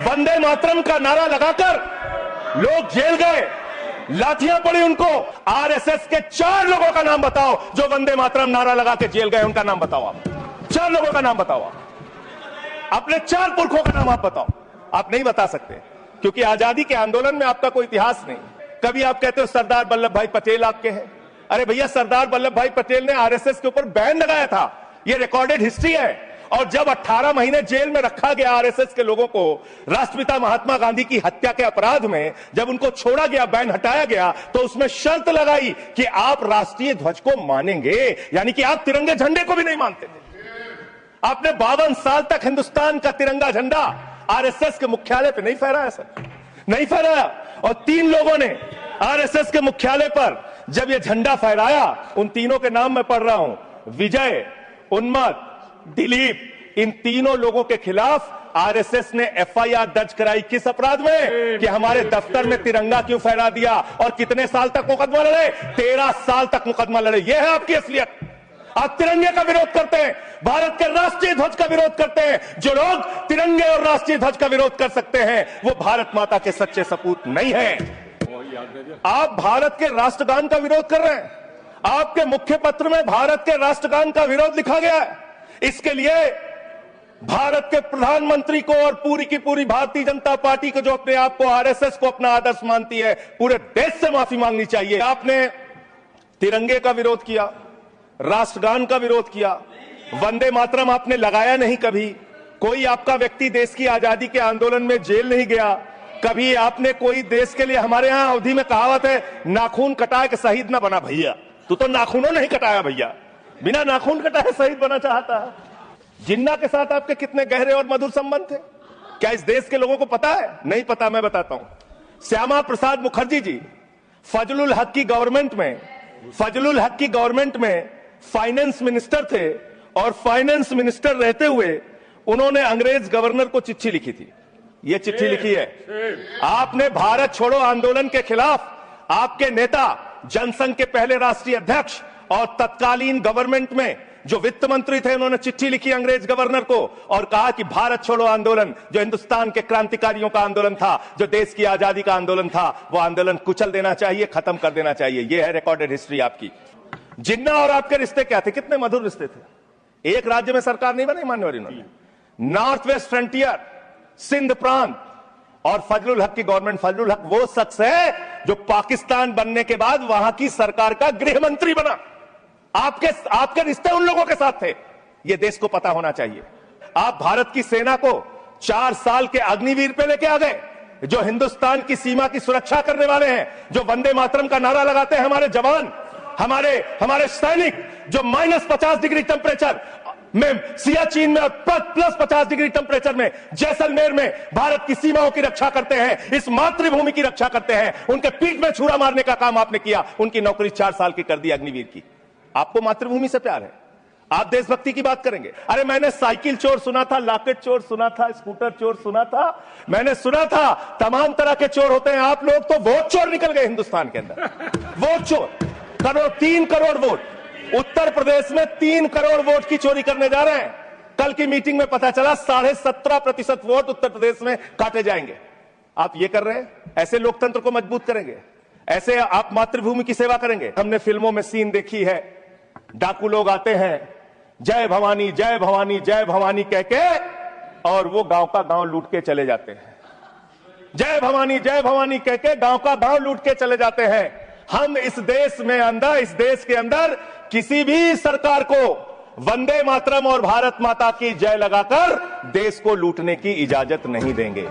वंदे मातरम का नारा लगाकर लोग जेल गए, लाठियां पड़ी उनको। आरएसएस के 4 लोगों का नाम बताओ जो वंदे मातरम नारा लगा के जेल गए, उनका नाम बताओ आप। 4 लोगों का नाम बताओ आप, अपने 4 पुरखों का नाम आप बताओ। आप नहीं बता सकते क्योंकि आजादी के आंदोलन में आपका कोई इतिहास नहीं। कभी आप कहते हो सरदार वल्लभ भाई पटेल आपके हैं। अरे भैया, सरदार वल्लभ भाई पटेल ने आरएसएस के ऊपर बैन लगाया था, ये रिकॉर्डेड हिस्ट्री है। और जब 18 महीने जेल में रखा गया आरएसएस के लोगों को राष्ट्रपिता महात्मा गांधी की हत्या के अपराध में, जब उनको छोड़ा गया, बैन हटाया गया, तो उसमें शर्त लगाई कि आप राष्ट्रीय ध्वज को मानेंगे, यानी कि आप तिरंगे झंडे को भी नहीं मानते थे। आपने 52 साल तक हिंदुस्तान का तिरंगा झंडा आरएसएस के मुख्यालय पे नहीं फहराया सर, नहीं फहराया। और 3 लोगों ने आरएसएस के मुख्यालय पर जब ये झंडा फहराया, उन तीनों के नाम मैं पढ़ रहा हूं, विजय, उन्मत्त, दिलीप, इन तीनों लोगों के खिलाफ आरएसएस ने एफआईआर दर्ज कराई। किस अपराध में? कि हमारे दफ्तर में तिरंगा क्यों फहरा दिया। और कितने साल तक मुकदमा लड़े? 13 साल तक मुकदमा लड़े। यह है आपकी असलियत। आप तिरंगे का विरोध करते हैं, भारत के राष्ट्रीय ध्वज का विरोध करते हैं। जो लोग तिरंगे और राष्ट्रीय ध्वज का विरोध कर सकते हैं वो भारत माता के सच्चे सपूत नहीं है। आप भारत के राष्ट्रगान का विरोध कर रहे हैं। आपके मुख्य पत्र में भारत के राष्ट्रगान का विरोध लिखा गया है। इसके लिए भारत के प्रधानमंत्री को और पूरी की पूरी भारतीय जनता पार्टी को, जो अपने आप को आरएसएस को अपना आदर्श मानती है, पूरे देश से माफी मांगनी चाहिए। आपने तिरंगे का विरोध किया, राष्ट्रगान का विरोध किया, वंदे मातरम आपने लगाया नहीं कभी। कोई आपका व्यक्ति देश की आजादी के आंदोलन में जेल नहीं गया। कभी आपने कोई देश के लिए, हमारे यहां अवधि में कहावत है, नाखून कटाए के शहीद ना बना भैया। तू तो नाखूनों नहीं कटाया भैया, बिना नाखून कटाए शहीद बना चाहता है। जिन्ना के साथ आपके कितने गहरे और मधुर संबंध थे, क्या इस देश के लोगों को पता है? नहीं पता, मैं बताता हूं। श्यामा प्रसाद मुखर्जी जी फजलुल हक की गवर्नमेंट में फाइनेंस मिनिस्टर थे, और फाइनेंस मिनिस्टर रहते हुए उन्होंने अंग्रेज गवर्नर को चिट्ठी लिखी थी। यह चिट्ठी लिखी है। आपने भारत छोड़ो आंदोलन के खिलाफ, आपके नेता, जनसंघ के पहले राष्ट्रीय अध्यक्ष और तत्कालीन गवर्नमेंट में जो वित्त मंत्री थे, उन्होंने चिट्ठी लिखी अंग्रेज गवर्नर को और कहा कि भारत छोड़ो आंदोलन, जो हिंदुस्तान के क्रांतिकारियों का आंदोलन था, जो देश की आजादी का आंदोलन था, वो आंदोलन कुचल देना चाहिए, खत्म कर देना चाहिए। यह है रिकॉर्डेड हिस्ट्री आपकी। जिन्ना और आपके रिश्ते क्या थे? कितने मधुर रिश्ते थे। एक राज्य में सरकार नहीं बनाई मान्यवर इन्होंने। नॉर्थ वेस्ट फ्रंटियर, सिंध प्रांत और फजलुल हक की गवर्नमेंट। फजलुल हक वो शख्स है जो पाकिस्तान बनने के बाद वहां की सरकार का गृह मंत्री बना। आपके रिश्ते उन लोगों के साथ थे, यह देश को पता होना चाहिए। आप भारत की सेना को 4 साल के अग्निवीर पे लेके आ गए, जो हिंदुस्तान की सीमा की सुरक्षा करने वाले हैं, जो वंदे मातरम का नारा लगाते हैं हमारे जवान, हमारे सैनिक, जो -50 डिग्री टेम्परेचर में सियाचिन में, प्लस 50 डिग्री टेम्परेचर में जैसलमेर में भारत की सीमाओं की रक्षा करते हैं, इस मातृभूमि की रक्षा करते हैं। उनके पीठ में छुरा मारने का काम आपने किया, उनकी नौकरी 4 साल की कर दी अग्निवीर की। आपको मातृभूमि से प्यार है, आप देशभक्ति की बात करेंगे। अरे मैंने साइकिल चोर सुना था, लॉकेट चोर सुना था, स्कूटर चोर सुना था, मैंने सुना था तमाम तरह के चोर होते हैं। आप लोग तो वोट चोर निकल गए हिंदुस्तान के अंदर। वोट चोर, 3 करोड़ वोट उत्तर प्रदेश में 3 करोड़ वोट की चोरी करने जा रहे हैं। कल की मीटिंग में पता चला 17.5% वोट उत्तर प्रदेश में काटे जाएंगे। आप ये कर रहे हैं, ऐसे लोकतंत्र को मजबूत करेंगे? ऐसे आप मातृभूमि की सेवा करेंगे? हमने फिल्मों में सीन देखी है, डाकू लोग आते हैं, जय भवानी जय भवानी जय भवानी कह के, और वो गांव का गांव लूट के चले जाते हैं। जय भवानी कह के गांव का गांव लूट के चले जाते हैं। हम इस देश के अंदर किसी भी सरकार को वंदे मातरम और भारत माता की जय लगाकर देश को लूटने की इजाजत नहीं देंगे।